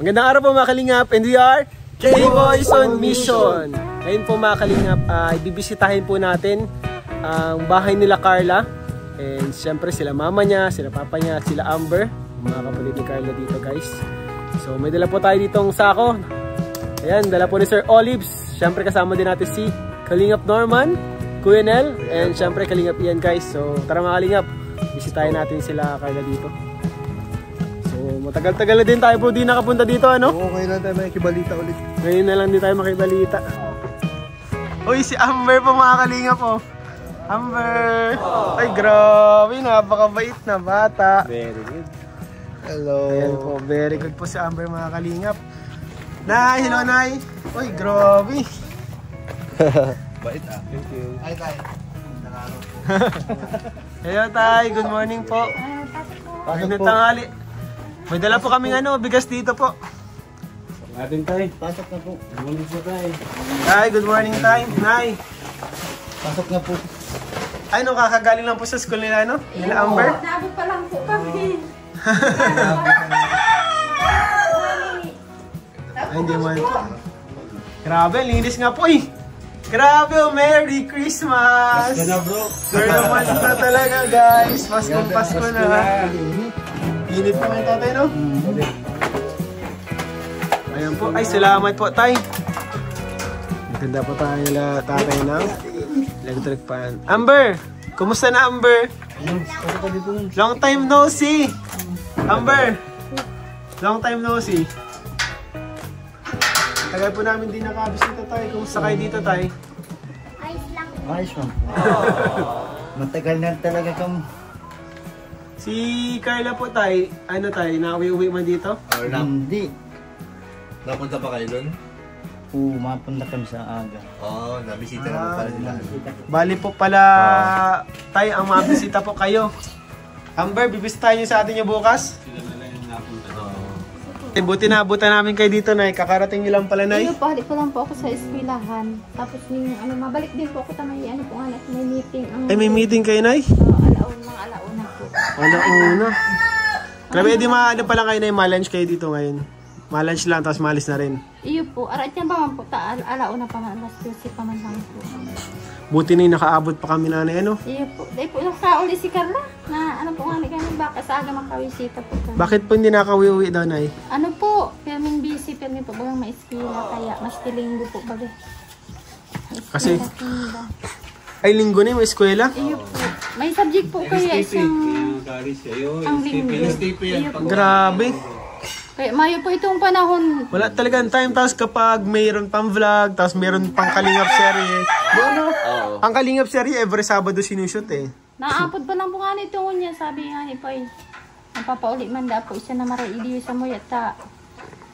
Magandang araw po mga kalingap, and we are K-Boys on Mission. Ngayon po mga kalingap, ibibisitahin po natin ang bahay nila Carla. And syempre sila mama niya, sila papa niya, at sila Amber, mga kapatid ni Carla dito guys. So may dala po tayo ditong sako. Ayan, dala po ni Sir Olives. Syempre kasama din natin si Kalingap Norman, Kuya Nel, and syempre Kalingap Ian guys. So tara mga kalingap, bisitahin natin sila Carla dito. Matagal-tagal na din tayo po di nakapunta dito, ano? Oo, ngayon lang tayo makikibalita ulit. Ngayon na lang din tayo makibalita. Uy, si Amber po mga kalingap po. Amber! Ay, grabe, napakabait na bata. Very good. Hello. Ayan po, very good po si Amber mga kalingap. Nay, hello Nay. Uy, grabe. Bait ah. Thank you. Ay, tayo. Nakaraw po. Hello Tay, good morning po. Pasok po. Tanghali. May dala po kaming bigas dito po. Atin tayo. Pasok na po. Good morning po tayo. Tay, good morning Tay. Nay. Pasok na po. Ay, no, kakagaling lang po sa school nila, no? Nila Amber. Naabot pa lang po kami. Ay, hindi man. Grabe, linis nga po eh. Grabe, oh, Merry Christmas! Pasko na bro. Third of month na talaga guys. Pasko na. Init pa ngayon tatay, no? Ayan po. Ay, salamat po, tay. Maganda po tayo nila tatay ng electric fan. Amber! Kumusta na, Amber? Long time no see! Amber! Long time no see. Tagal po namin din nakabisita tayo. Kumusta kayo dito, tay? Ayos lang. Ayos man. Matagal na talaga kang... Si Carla po, tay. Ano, tay? Nakauwi-uwi man dito? Hindi. Napunta pa kayo doon? Oo, mapunta kami sa aga. Oo, nabisita na po pala nila. Bali po pala, tay, ang mabisita po kayo. Amber, bibisitahin niyo sa atin yung bukas? Sila na lang yung napunta. Buti na abutan namin kayo dito, Nay. Kakarating niyo lang pala, Nay. Iyo po, halik ko lang po ako sa eskwelahan. Tapos mabalik din po ako tamay, may meeting. Ay, may meeting kayo, Nay? Alauna po. Alauna. Grabe, di pa lang kayo, Nay. Ma-lunch kayo dito ngayon. Ma-lunch lang, tapos malis na rin. Iyo po, arat yan pa man po, alauna pa man, alas 12 pa man lang po. Buti na nakaabot pa kami, Nanay, ano? Iyo po, dahil po nakauli si Carla, na ano po nga, baka sa aga makawisita po kami. Bakit po hindi nakawi-uwi daw, Nay? Ano po, permin busy, permin po bagang maeskwela, kaya mas kilinggo po baga. Kasi, ay linggo na yung eskwela? Iyo po, may subject po kaya siyang ang linggo. Iyo po. Grabe. Kaya mayo po itong panahon. Wala talagang time. Tapos kapag mayroon pang vlog, tapos mayroon pang Kalingap serye. Ano? Ang Kalingap serye, every Sabado sinushoot eh. Naapod pa lang po nga nito niya, sabi nga ni Poy. Napapauli man da po, isa na maraidiyo sa mo yata.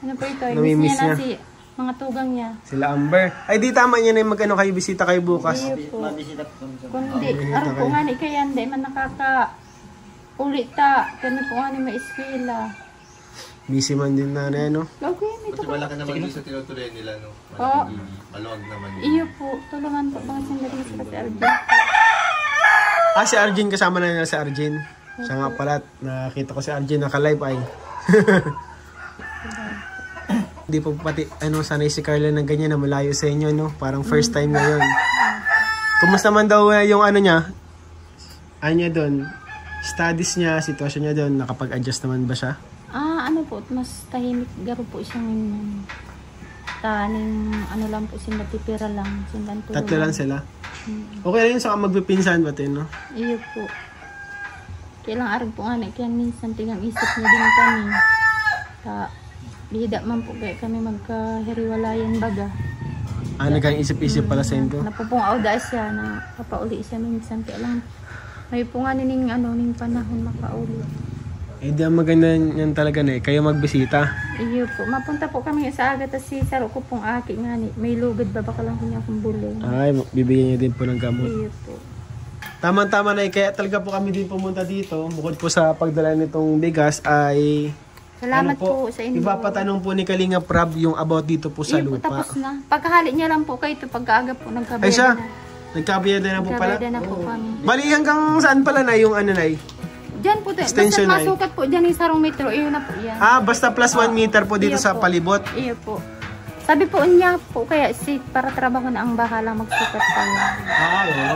Ano po ito, miss niya na si mga tugang niya. Sila Amber. Ay di tama niya na yung magkano kayo bisita kayo bukas. Iyo po. Kundi, araw po nga ni kaya hindi man nakaka-ulit ta. Kaya po nga ni maeskwela. Busy man din na ano. Okay, may Kasi ito malaki naman yung sa tinutuloy nila, no? Oo. Maluwag naman yun. Iyo po, tulungan po bang sandali sila si Arjun. Si Arjun, kasama na nila si Arjun. Siya nga pala, nakita ko si Arjun naka-live ay. Hindi po pati, sanay si Carla na ganyan na malayo sa inyo, no? Parang first time ngayon. Kumusta man daw yung niya? Anya doon? Studies niya, sitwasyon niya doon, nakapag-adjust naman ba siya? Ano po, mas tahimik garo po isang taning lang po sila pipira lang. Tatlo lang sila? Okay lang yun, saka magpipinsan ba no? Iyo po. Kailang arag po nga kaya minsan tigang isip niya din kami. Bihida man po kaya kami magkahiriwalayan baga. Nagang isip-isip pala sa inyo? Napupungao dahil siya na papauli siya minsan. Kaya lang may po nga ning panahon makauli. Di ang maganda yan talaga na kayo magbisita. Iyo po. Mapunta po kami sa aga tas si Saro ko pong aki nga may lugad ba baka lang kanya akong bulong. Ay, bibigyan niya din po ng gamot. Iyo po. Tama-tama na kaya talaga po kami din pumunta dito. Bukod po sa pagdala nitong bigas ay... Salamat po sa inyo. Ipapatanong po ni Kalingap Rob yung about dito po sa iyo lupa. Po, tapos na. Pagkahali niya lang po kayo ito pagkaaga po nagkabiyada na. Ay siya, na. nagkabiyada na po pala? Nagkabiyada na po kami. Bali hanggang saan pala na yung Nay? Diyan po, Extension basta line. masukat po dyan yung sarong metro, iyon na po yan. Basta plus 1 meter po dito Iyo sa po. palibot. Iyo po. Sabi po niya po, kaya para trabaho na ang bahala magsukat pa niya.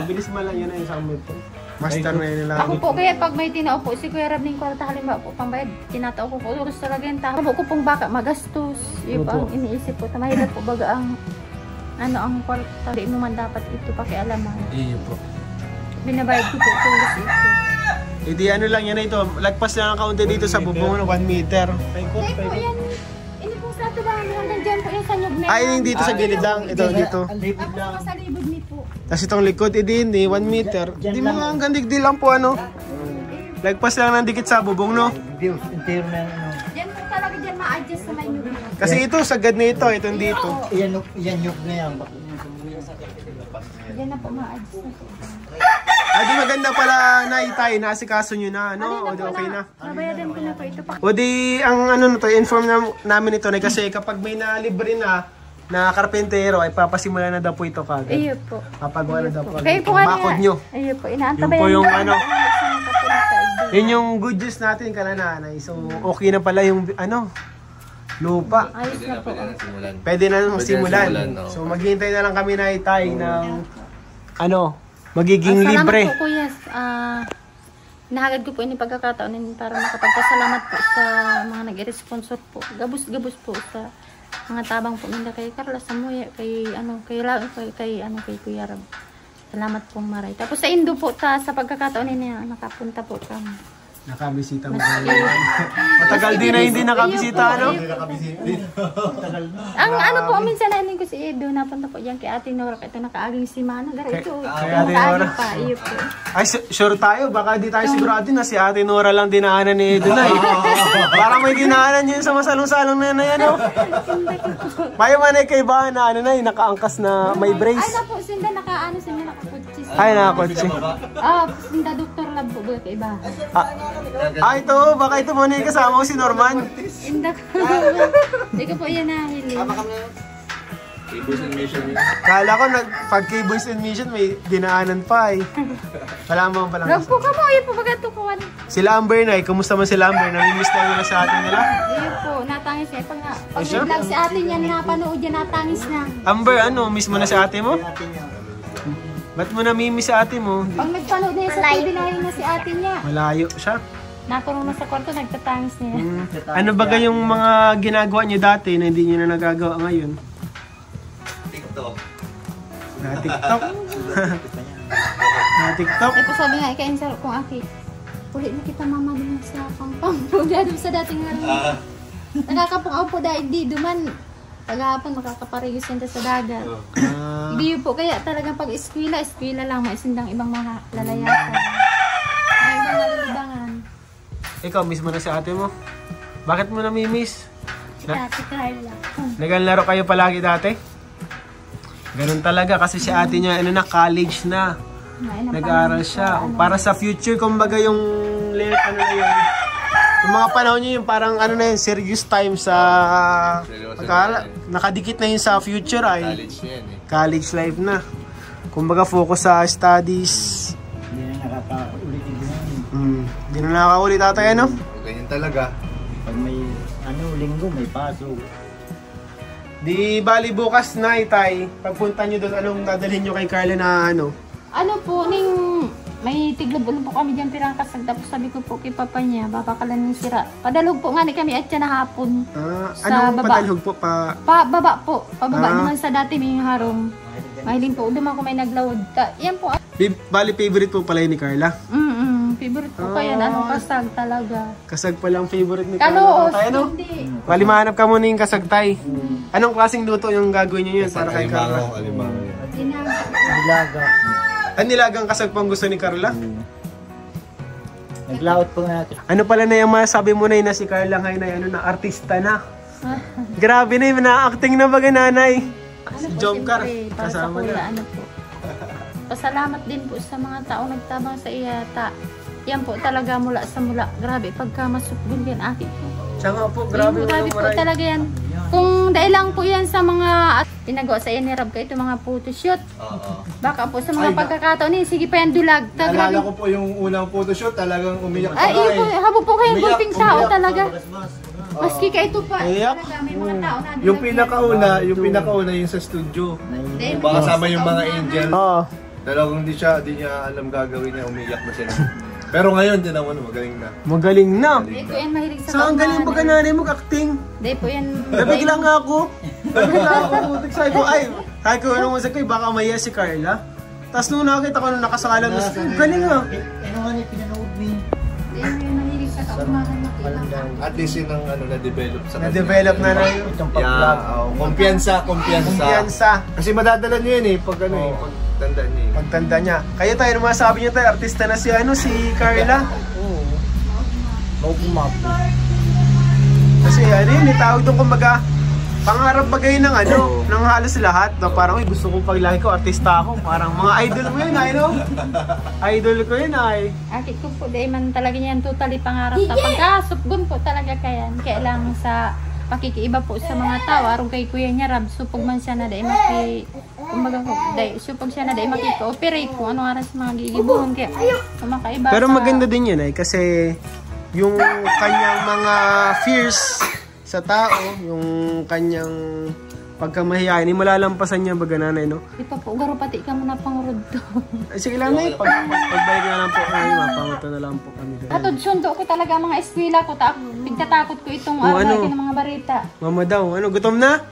Mabilis man lang yun ang isang meter. Master na yun nila. Ako po, kaya pag may tinao po, si Kuya Rab ng kwarta, halimbawa po, pambayad, tinatao ko po, uros talaga yung tao. Ako pong baka, magastos. Iyo po ang iniisip po. Mahirap po baga ang, ang kwarta. Hindi mo man dapat ito pakialaman. Iyo po. Binabayad ko po, tulos ito. Hindi lang yan ito. Lagpas lang ang kaunti dito sa bubong ng 1 meter. Hindi po yan. Ini po sa ito ba? Hanggang dyan po yung sa nyug na yan. Yung dito sa gilid lang. Ito dito. Tapos sa libod ni po. Tapos itong likod, din 1 meter. Hindi mo nga hanggang digdi lang po Lagpas lang ng dikit sa bubong, no? Entero na Diyan po talaga dyan ma-adjust sa may nyug. Kasi ito, sagad na ito. Itong dito. Yan yung na yan. Diyan na po ma-adjust na po. Di maganda pala na itay. Naasikaso nyo na, no? O di okay na. Nabayadan ko na po ito pa. O di, ang inform namin ito na kasi kapag may nalibre na karpentero ay papasimula na daw po ito kagad. Iyo po. Papagawa na daw po. Kayo po Bakod nyo. Iyo po. Yun Inaantabayan po yung ko. Yun yung good news natin kalananay. So, okay na pala yung lupa. Ayos na po. Pwede na simulan. no? So, maghihintay na lang kami na itay ng magiging libre. Salamat po kuya. Nahagad ko po yung pagkakataon para makapagpasalamat po sa mga nag-responsor po. Gabos-gabos po sa mga tabang po nila kay Carla Samuel, kay Kuya Rab. Salamat po maray. Tapos sa Indo po sa pagkakataon niya nakapunta po kami. Nakabisita mo kayo. Matagal din na hindi nakabisita, ano? Ang po, minsan na ko si Edo, napunta po dyan kay Ate Nora, ito nakaaging si Mana. Ito, kay Ate Nora. Iyo po. Ay, sure tayo. Baka di tayo sigurado na si Ate Nora lang dinaanan ni Edo na Parang may dinaanan niya yung sa masalong-salong na yan, oh. May manay kay ba na nakaangkas na may brace. Ay, na po, sinda nakakutsi. Ay, nakakotse. Sinda Dr. Lab po ba kay iba? Ito. Baka ito muna yung kasama ko si Norman. Inda ko. Hindi ko po yan nahili. Cables and mission yun. Kala ko pag kay Boys and Mission may dinaanan pa Wala mo pa lang. Rab po ka mo, iyo po baga tukuan. Sila Amber na kumusta man sila Amber? Namimiss tayo nila sa atin nila? Iyo po, natangis niya. Pag sure? vlog si ate niya, napanood niya, natangis na. Amber, miss mo na si ate mo? Ba't mo namimiss si ate mo? Pag nagpanood niya sa TV, nahin na si ate niya. Malayo siya. Nakulong na sa kwarto, nagtatangis niya. Ano ba yung mga ginagawa niyo dati na hindi niyo na nagagawa ngayon? TikTok. Na TikTok? Na TikTok? Ito sabi nga, ika-insert kong aki. Ulit na kita mama din sa kampang. Dado sa dating nga. Nakakapong po dahil di duman. Paghapon makakaparigos yan sa dagat. Hindi po, kaya talagang pag eskwela lang, maisindang ibang mga lalayasan. May ibang malulubangan. Ikaw, miss mo na si ate mo? Bakit mo namimiss? Si Ate Carla. Naglaro kayo palagi dati? Ganun talaga kasi si ate niya, college na. Nag-aaral siya. Para sa future, kumbaga yung yung mga panahon niyo yung parang serious time sa pag-aaral. Nakadikit na yun sa future College yan college life na. Kumbaga focus sa studies. Hindi na nakakaulit Hindi na nakakaulit tatay, ano? Ganyan talaga. Pag may linggo, may pasok. Di bali bukas na itay. Pagpunta nyo doon, anong dadalhin nyo kay Carla na Ano po, may tiglabulong po kami dyan pirang kasag. Tapos sabi ko po kay papa niya, babakalan ng sira. Padalog po nga ni kami at siya na hapon. Anong baba. padalhog po? Baba po. Pababa naman sa dati may harong. Mahiling po, duman ko may naglawad. Yan po. Bali favorite po pala yun ni Carla? Favorite po kaya. Anong kasag talaga. Kasag palang favorite ni Kaloos, Carla. Ano? hindi. Bali mahanap ka muna yung kasag tay. Anong klaseng luto yung gagawin nyo yun para kay Carla? Alimango yan. Nilaga. Nilagang kasag pang gusto ni Carla? Naglaot po nga natin. Ano pala na yung masabi mo na si Carla ngayon na artista na? Grabe na yung na-acting na baga nanay. Si Jomcar, kasama na. Pasalamat din po sa mga taong nagtabang sa iyata. Yan po talaga mula sa mula. Grabe, pagka masukbon yan, aki po. Siya nga po, grabe Grabe po talaga yan. Kung dahil lang po yan sa mga pinagawa sa inirab ka ito mga photoshoot. Oo. Baka po sa mga pagkakataon eh, sige pa yan dulag. Naalala ko po yung unang photoshoot, talagang umiyak Ay, iyo po, habo po kayong Umiyak, gulping tao umiyak. talaga. Maski ka ito pa. Iyak. Talaga, may mga tao na Yung pinakauna yung sa studio. Baka kasama yung mga angel. Oo. Talagang di niya alam gagawin niya, umiyak na sila. Pero ngayon, din naman, magaling na. Magaling na. Hindi po yan mahilig sa Saan ang galing pagka nanay mo acting? Hindi po yan. Nabigla nga ako. Nabigla ako. Putik, sabi ko, sabi ko, ano mo sa ko, baka maya si Carla. Tapos nung nakita ko nung nakasakalang, galing nga. Hindi po yan mahilig sa kaumahan makita. At least yun ang na-develop sa Na-develop na na yun. Kumpiyansa. Kasi madadala niyo yun pag pagtanda niyo Pagtanda niya. Kaya tayo, naman sabi niyo tayo, artista na si Carla. Oo. Kasi yun, tawag doon kumbaga, pangarap bagay ng ng halos lahat. Na parang, gusto ko paglaki ko, artista ako. Parang mga idol mo yun, idol ko yun, Akit ko po, dahil man talaga niyan totally pangarap na pagkasupgon po talaga kayan. Kaya lang sa pakikiiba po sa mga tao, arong kay Kuya niya Rab, supog man siya na dahil kumbaga ko, dahil supog siya na dahil makika-operate kung ano aras mga gigibuhon. Kaya kumakaiba. Pero maganda din yun kasi yung kanyang mga fears sa tao, yung kanyang pagkamahiyain, malalampasan niya baga nanay, no? Ito po, garo pati ka muna pangurod to. Ay, sige lang na pagbalik na lang po kami, mapanguto na lang po kami. Atod, sundo ko talaga mga eskwela ko, pigtatakot ko itong araw ng mga barita. Mama daw, gutom na?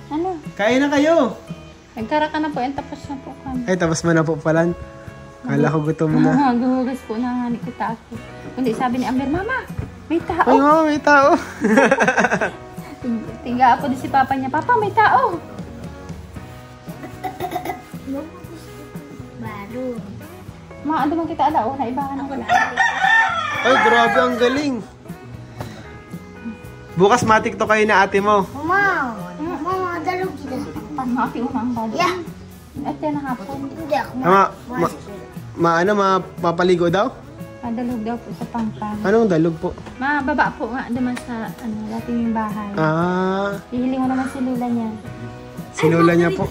Ano? Kain na kayo! Nagkara ka na po, tapos na po kami. Ay, tapos mo na po pala. Kala ko gutom na. Guhugas po na nga kita ako. Kundi sabi ni Amber, Mama, may tao. Ay, mama, may tao. Tiga ako din si Papa niya, Papa, may tao. Baru. Ano man kita alao, naibahan ako na. Ay, grabe, ang galing. Bukas matik to kayo na ate mo. Mama, dalog kita. Maki umang bado. Yeah. At yan ang hapon. Hindi ako Mapaligo daw? Dalog daw po sa pangpang. Anong dalog po? Baba po nga naman sa dating yung bahay. Hihiling mo naman si Lula niya. Si Lola niya po.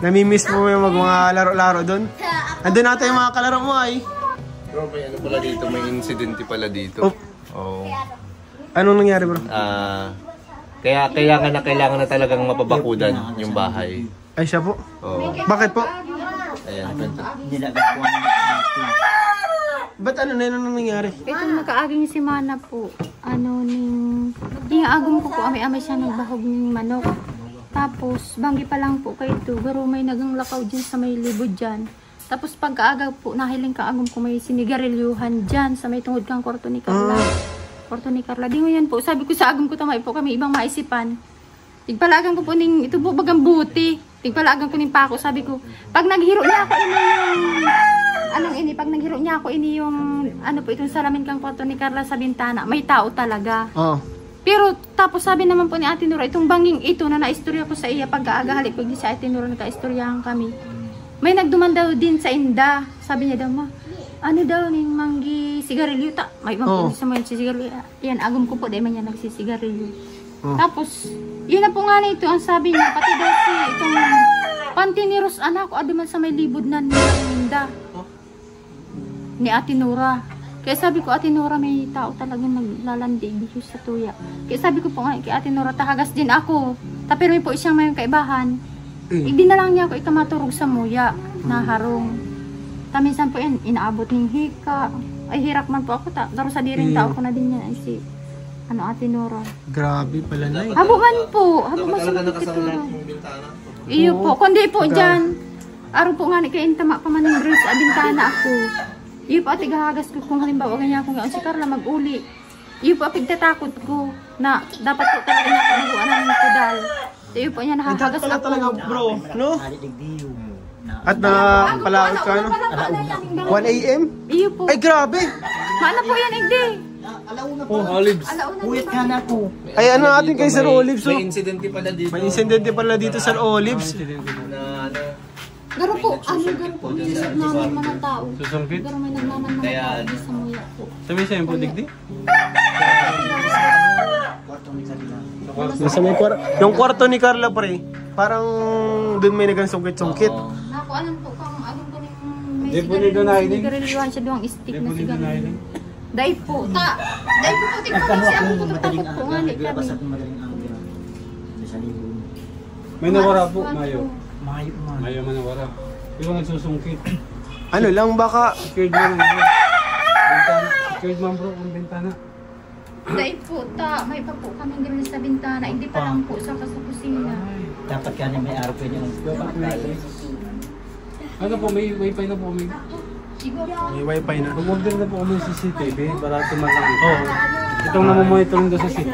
Namimiss po yung mga laro-laro doon. Andun natin yung mga kalaro mo Bro, may pala dito, may incident pala dito. Oo. Anong nangyari bro? Kaya kailangan na talagang mapabakudan yung bahay. Ay siya po? Oo. Bakit po? Ayan. Ba't ano nangyari? Itong nakaaging si Mana po, agom ko amay-amay siya nagbahog ng manok. Tapos, banggi pa lang po kayo ito, garo may nagang lakaw dyan sa may libod dyan. Tapos pagkaaga po, nahiling kaagom ko may sinigarilyuhan dyan sa may tungod kang kwarto ni Carla. Kwarto ni Carla. Di mo yan po, sabi ko sa agom ko tamay po kami ibang maisipan. Tigpalagan ko po ning, ito po bagang buti. Tigpalagan ko ning pako, sabi ko, pag naghiro niya ako pag naghiro niya ako yung, itong salamin kang kwarto ni Carla sa bintana, may tao talaga. Pero tapos sabi naman po ni Ate Nora, itong banging ito na naistorya ko sa iya pagkaaga halik pag di sa Ate Nora nakaistoryahan kami. May nagduman daw din sa Inda. Sabi niya daw, ning manggi sigarilyo ta. May manggi sa mga sigarilyo. Yan, agom ko po dahil man yan nagsisigarilyo. Tapos, yun na po nga na ito ang sabi niya, pati daw si itong pantiniros anak ko, adiman sa may libod na ni Inda. Ni Ate Nora. Kaya sabi ko, Ate Nora, may tao talagang naglalandig dito sa tuya. Kaya sabi ko po nga, kay Ate Nora, tahagas din ako. Pero may po isang may kaibahan. Hindi na lang niya ako ikamaturog sa muya na harong. Minsan po yan, inaabot ng hika. Ay, hirak man po ako. Pero sa diring tao ko na din yan. Ay, si Ate Nora. Grabe pala na eh. Habuman po. Habuman sa mga kituro. Iyo po. Kundi po dyan. Araw po nga ni kain tama pa man yung bridge sa bintana ako. Iyo po ati gahagas ko kung halimbawa ganyan akong si Carla mag-uli. Iyo po pagtatakot ko na dapat po talaga niya ako naguan ng kudal. So iyo po niya nahahagas ako. Talaga bro, no? At palaot ka 1 AM? Iyo po. Ay grabe! Mana po yan hindi. Olives. Uwit ka na po. Ay atin kay Sir Olives. May incident pala dito. May incident pala dito Sir Olives. Garo po, garo po. Susugnaman man ang tao. Garo may nagnaman man ang tao sa muya po. Sabi siya yung pudigdi? Yung sa may yung kwarto ni Carla pre, parang doon may nagsungkit-sungkit. Ako, anong po kung anong po yung Di po nito na ini. sigarilyohan siya doang stick na sigarilyo. Dahil po, dahil po, tingnan mo siya ako takot po nga ni kami. May nawara po, Mayo. Mayo man nawara. Yung nagsusungkit. Ano lang baka Secured man bintana. Secured man bro, ang bintana. Dahil po, may pa po kami grill sa bintana, hindi pa lang po sa kusina. Dapat ka may araw pwede yung Ano po, may wifi na po kami. may wifi na. Mag-order na po kami ng CCTV para tumalang ito. Itong namomonitor doon sa city.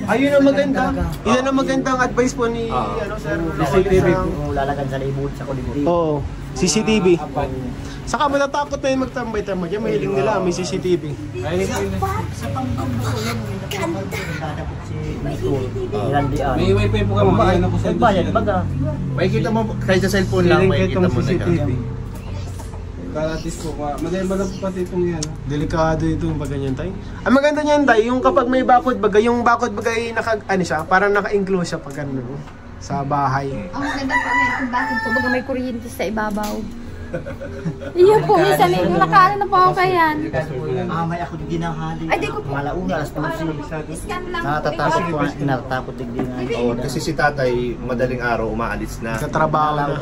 Ayun ang maganda. Yan ang magandang advice po ni sir. CCTV po. Kung lalagan sa libot sa kulibot. Oo, CCTV. Saka matatakot na yung magtambay-tambay. Yan, mahiling nila, may CCTV. Ay, Sa pangbubuo yun, dadapot si Michael. Ilandian. may wifi po kami. May ano po sa Bayad, baga. Makikita mo, kahit sa cellphone lang, makikita mo na CCTV. yan. Karatis po ka. Madali ba lang po pati itong yan? Delikado ito yung pag ganyan tayo. Ang maganda niyan tayo, yung kapag may bakod baga, yung bakod baga ay parang naka-enclose siya pag ano, sa bahay. Ang maganda po na kung bakit po, baga may kuryente sa ibabaw. Iyo po, minsan yung nakaano na po ako kayan. May ako din ginahali. Ay, di ko po. Malauna, alas 12. Scan lang po. Natatakot po, natatakot din din. Oo, kasi si tatay, madaling araw umaalis na. Sa trabaho na.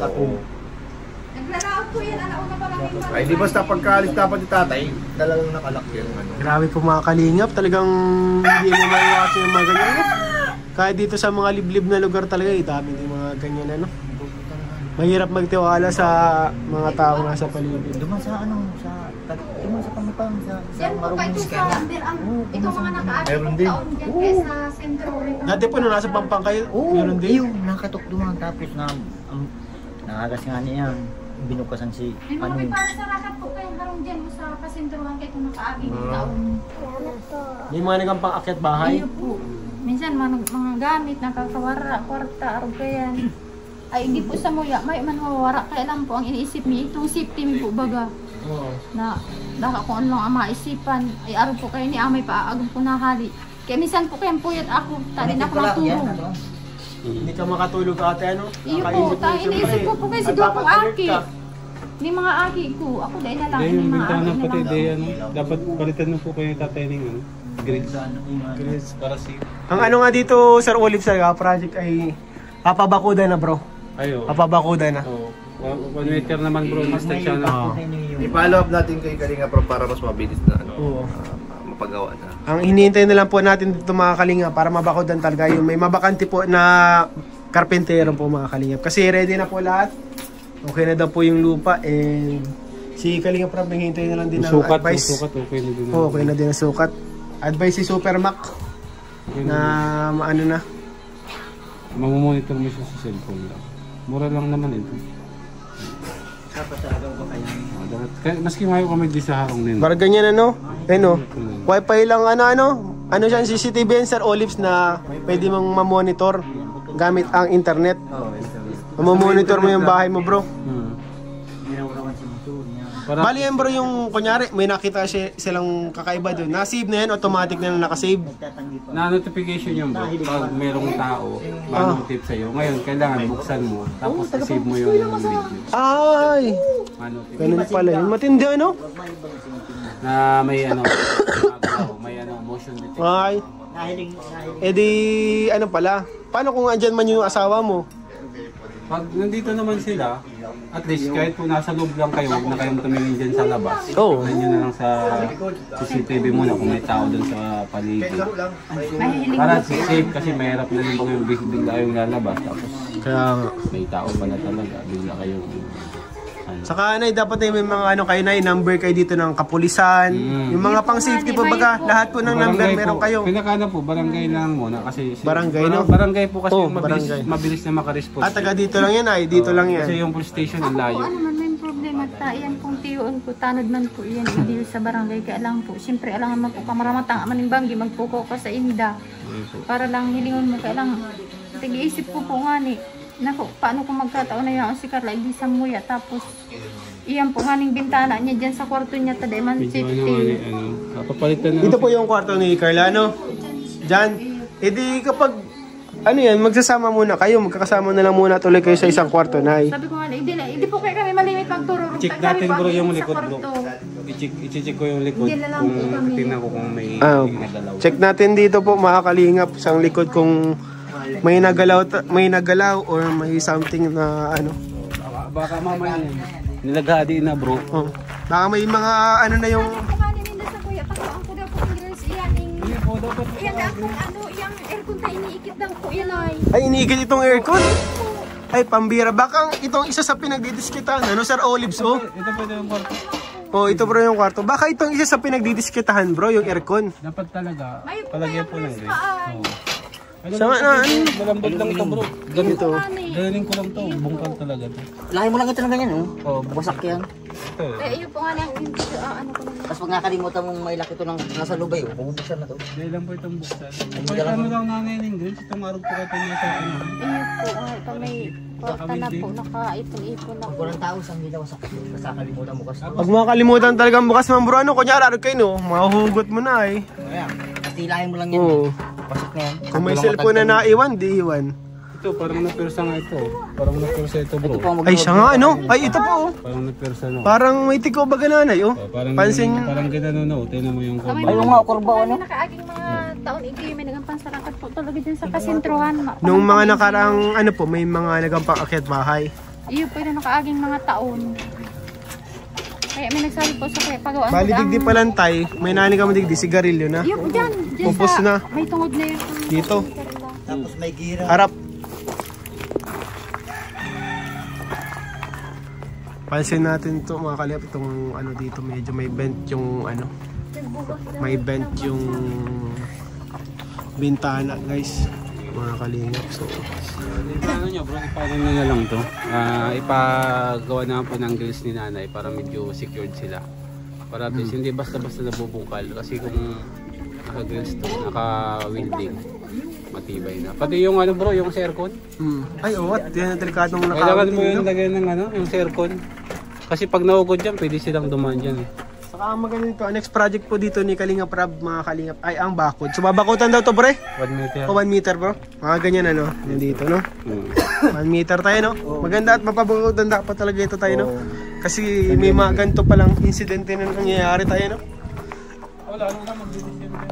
Naglalaot po yan, alauna pa lang yung Ay, di basta pagkaalis dapat ni tatay, talagang nakalak yan. Grabe po mga kalingap, talagang hindi mo maiwasan yung mga ganyan. Kahit dito sa mga liblib na lugar talaga, dami din mga ganyan ano. Mahirap magtiwala sa mga tao na sa paligid. Duman sa ano, duman sa Pamipang, sa Yan po pa ito sa itong mga nakaabot Meron ng din. taon dyan kaya sa sentro. Dati po nung nasa Pampang kayo, meron din. Yung nakatok duman tapos na nakagas nga niya, binukasan si May mga ano. may para sa rakat po kayong harong dyan mo sa pasentruhan kayo kung nakaabot ng taon. May mga nagampang akyat bahay. Iyo po. Minsan mga gamit, nakakawara, kwarta, arog kayan. Ay, hindi po sa muya, may manwawara. Kaya lang po, ang iniisip mi, itong safety mi po baga. Na, baka kung ano lang ang maisipan, ay araw po kayo ni Amay paagong po nahali. Kaya minsan po kayang puyat ako, tali na ako matulog. Hindi ka makatulog ate ano? Iyo po, Nakaisip mo tayo siyempre, iniisip ko po kayo siguro po magpapatulog aki. ka. Ni mga aki ko, ako dahil na lang, Dahil ni yung mga bintana aki na pati, lang. dahil ano, dapat palitan na po kayo tatay ng ano, grades. Grades. Para safe. Ang ano nga dito, Sir Olive, sa project ay papabakuda na bro. Ayo. Papabakuda na. Oo. 1 meter naman bro, master siya na. I-follow up natin kay Kalinga Pro para mas mabilis na Oo. mapagawa na. Ang hinihintay na lang po natin dito mga kalinga para mabakudan talaga yung may mabakanti po na karpentero po mga kalingap. Kasi ready na po lahat. Okay na daw po yung lupa and si Kalinga Prab naghihintay na lang din ng Sukat, advice. sukat, okay na din. Okay na din ang sukat. Advice si Super Mac na maano na. Mamomonitor mo siya sa cellphone lang. Mura lang naman ito. Dapat talaga ko kaya. Maski mayo kami di sa harong nito. Para ganyan ano. Ano. Wi-Fi lang ano. Ano siya CCTV yan Sir Olives na pwede mong ma-monitor gamit ang internet. Ma-monitor mo yung bahay mo bro. Ginawarawan si motor niya. Bali yan bro yung kunyari may nakita silang kakaiba doon. Na-save na yan, automatic na nakasave. Tatanggi pa. Na-notification yung bro pag merong tao manotip sa'yo. Ngayon, kailangan buksan mo tapos save mo yung video. Ay! Manotip. Ganun pala yun. Matindi ano? Na may ano, may ano, motion detector. Ay. Nahiling. Eh di, ano pala? Paano kung andyan man yung asawa mo? Pag nandito naman sila, at least kahit po nasa loob lang kayo, huwag na kayong tumingin dyan sa labas. Oo. Tignan nyo na lang sa CCTV muna kung may tao dun sa paligid. Mahihiling Para safe kasi mahirap na rin po yung bigla kayong lalabas. Tapos Kaya nga. may tao pala talaga, bigla kayong ano. Saka may dapat na may mga ano kayo na number kayo dito ng kapulisan. Yung mga pang safety po baga, lahat po ng number meron kayo. Pinakana po, barangay lang muna kasi Barangay, no? Barangay po kasi Oh, yung barangay. mabilis na makarespond. Ah, taga dito lang yan ay, dito lang Kasi yan. yung police station ang Ako layo. ano man may problema ta iyan kung tiyoon ko tanod man po iyan i-deal sa barangay kaya lang po siyempre alangan man po kamaramatang amaning banggi magpuko ka sa inda para lang hilingon mo kaya lang tig-iisip ko po nga ni nako paano kung magkataon na yan si Carla hindi sa muya tapos iyan po nga ning bintana niya dyan sa kwarto niya taday man Medyo safety ano, papalitan na. Dito po yung kwarto ni Carla, no? Diyan. Eh di kapag, ano yan, magsasama muna kayo, magkakasama na lang muna tuloy kayo sa isang kwarto, Nay. Sabi ko nga, hindi po kayo kami malimit magturo. I-check natin bro yung likod bro. I-check ko yung likod Hindi na lang kung po kami. tingnan ko kung may nagalaw. Check natin dito po mga kalingap sa likod kung may nagalaw or may something na ano. Baka mamaya nilagadi na bro. Oh. Baka may mga ano na yung Kung ano nila sa kuya, ang ko daw po ng girls, iyan ang ano, yung aircon tayo iniikit daw po yan ay. ay iniigit itong aircon. Ay pambira. Baka itong isa sa pinagdidiskitahan. Ano Sir Olives oh? Ito pwede yung kwarto. Oh, ito bro yung kwarto. Baka itong isa sa pinagdidiskitahan bro, yung aircon. Dapat talaga May palagyan po ng press guys. pa ay. Sama na ano? Malambot lang ito bro. Ganito. Galing ko lang to. Bungkal talaga to. Lahi mo lang ito ng ganyan, oh. Oh, wasak yan. Ito eh. Eh, yun po nga lang, ano ko naman. Tapos pag nakalimutan mong may laki ito ng nasa lubay, oh, bubuksan na to. Dahil lang po itong buksan. Pag ano lang nanay ng girls, tumarog po kayo niya sa ano. Eh, po nga, ito may kwarta na po, nakaipon-ipon na po. Walang tao sa hindi wasak. Basta kalimutan mo kasi. Pag makakalimutan talagang bukas man bro, ano, kunyari ano kayo no, mahuhugot mo na eh. Ayan, pastilahin mo lang yan. Oo. Pasok na yan. Kung may cellphone na naiwan, di iwan. Ito parang napirsa nga ito. Parang napirsa ito bro. Ito po ang Ay siya nga ano? Ay ito po oh. Parang napirsa no. Parang may tiko ba gananay oh. Parang Pansin. parang gano'n no. Tingnan mo yung Kami kurba. Ay, yung mga kurba, ano? Nakaaging mga taon, ito may nagampansarangkat po talaga dyan sa kasintruhan. Nung mga nakarang ano po, may mga nagampang akyat bahay. Iyo po yung nakaaging mga taon. Kaya may nagsabi po sa kaya pagawaan. Bali digdi palantay, may nani ka madigdi, sigarilyo na. Iyo po dyan Pupus sa, na. may tungod na yun. Dito. Tapos may gira. Harap. Pansin natin to mga kalingap, itong ano dito medyo may bent yung ano. May bent yung bintana guys. Mga kalingap. So Ano nyo bro, ipaano nyo na lang to. Ipagawa naman po ng grills ni nanay para medyo secured sila. Para at least hindi basta-basta nabubungkal. Kasi kung naka-grills to, naka-welding, matibay na. Pati yung ano bro, yung aircon. ay oh, what? Yan ang delikadong Kailangan mo nakautin. yung lagyan ng ano, yung aircon. Kasi pag naugod dyan, pwede silang dumaan dyan eh. Saka ang maganda nito, next project po dito ni Kalingap Rab, mga Kalingap, ay ang bakod. So babakutan daw to bre? 1 meter. O 1 meter bro? Mga ganyan ano, nandito no? 1 meter tayo no? Maganda at mapabakutan dapat talaga ito tayo no? Kasi may mga ganito palang insidente na nangyayari tayo no? Wala, ano lang magdi-December.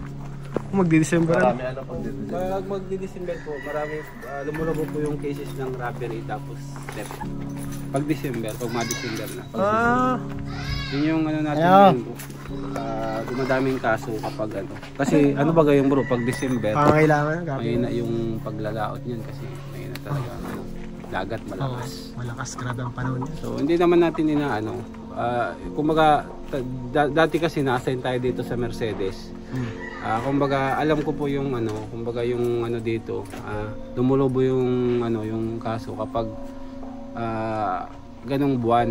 Magdi-December ano? Marami ano pag dito. Pag magdi-December po, marami lumulubog po yung cases ng robbery tapos theft. Pag December, pag ma-December na. Ah, Yun yung ano natin ngayon bro. Dumadaming kaso kapag ano. Kasi ano ba yung bro, pag December, pangailangan may na yung paglalaot niyan kasi may na talaga ano, dagat malakas. malakas grabe ang panahon niya. So hindi naman natin inaano. Kumbaga dati kasi na-assign tayo dito sa Mercedes. Kumbaga alam ko po yung ano, kumbaga yung ano dito, dumulobo yung ano, yung kaso kapag ganong buwan,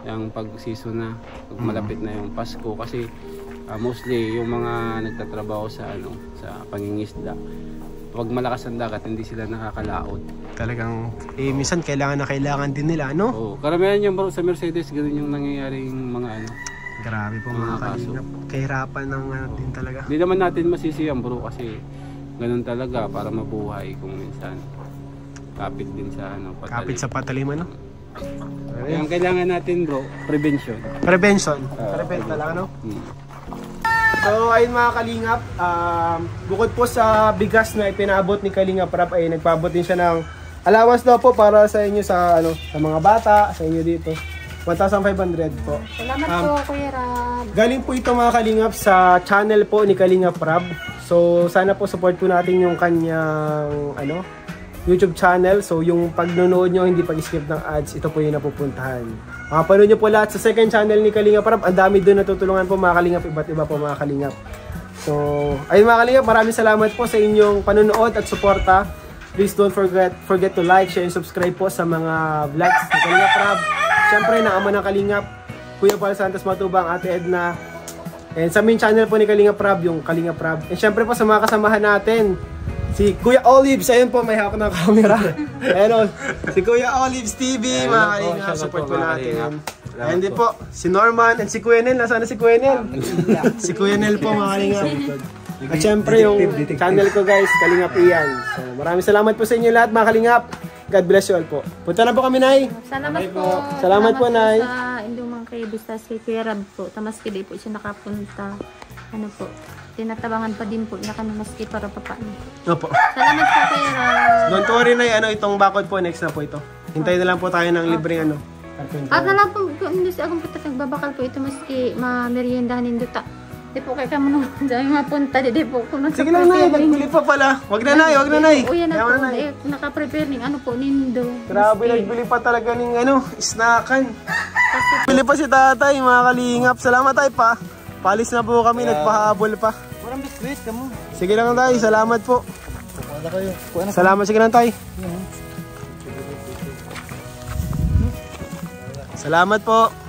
yung pag season na, pag malapit na yung Pasko kasi mostly yung mga nagtatrabaho sa ano, sa pangingisda. Pag malakas ang dagat, hindi sila nakakalaot. Talagang, minsan kailangan na kailangan din nila, no? Oo, karamihan yung bro sa Mercedes, ganun yung nangyayaring mga ano. Grabe po mga Kalingap. Kahirapan ng ano din talaga. Hindi naman natin masisiyan bro kasi ganun talaga para mabuhay kung minsan. Kapit din sa ano, patalim. Kapit sa patalim, ano? Kaya ang kailangan natin bro, prevention. Prevention. Prevent na lang, no? So, ayun mga Kalingap, bukod po sa bigas na ipinabot ni Kalingap Rab, ay nagpabot din siya ng allowance daw po para sa inyo sa ano, sa mga bata, sa inyo dito. 1,500 po. Salamat po, Kuya Rab. Galing po ito mga Kalingap sa channel po ni Kalingap Rab. So, sana po support po natin yung kanyang ano, YouTube channel. So, yung pagnonood nyo, hindi pag-skip ng ads, ito po yung napupuntahan. Makapanood nyo po lahat sa second channel ni Kalingap Rab. Ang dami doon natutulungan po mga Kalingap, iba't iba po mga Kalingap. So, ayun mga Kalingap, maraming salamat po sa inyong panonood at suporta. Please don't forget to like, share, and subscribe po sa mga vlogs ni Kalingap Rab. Siyempre, ng ama ng Kalingap, Kuya Paul Santos Matubang, Ate Edna. And sa main channel po ni Kalingap Rab, yung Kalingap Rab. And siyempre po sa mga kasamahan natin, si Kuya Olives, ayun po, may hawak ng camera. Ayun o, si Kuya Olives TV, mga Kalingap, support po natin. Ayun din po, si Norman and si Kuya Nel. Nasaan na si Kuya Nel? Si Kuya Nel po, mga Kalingap. At syempre yung channel ko guys, Kalingap Ian. So maraming salamat po sa inyo lahat mga Kalingap. God bless you all po. Punta na po kami, Nay. Salamat po. Salamat po, Nay. Sa indumang kay Bustas kay Kuya Rab po. Tamaski di po siya nakapunta. Ano po, tinatabangan pa din po niya kami maski para papaano. Opo. Salamat po Kuya Rab. Don't worry, Nay. Itong bakod po, next na po ito. Hintayin na lang po tayo ng libreng At na lang po, hindi si akong puta nagbabakal po ito maski ma-meriendahan induta. Di po kaya mo nung dahil mapunta, di po kung nasa sige lang, Nay. Nagkulit pa pala. Wag na, Nay. Wag na, Nay. O yan na Yaman po, na, Nay. nakaprepare ng ano po, nindo. Grabe, nagbili pa talaga ng snackan. Bili pa si tatay, mga Kalingap. Salamat tayo pa. Palis na po kami, nagpahabol pa. Parang biskuit ka mo. Sige lang tayo, salamat po. Wala kayo. Salamat, sige lang tayo. Salamat po.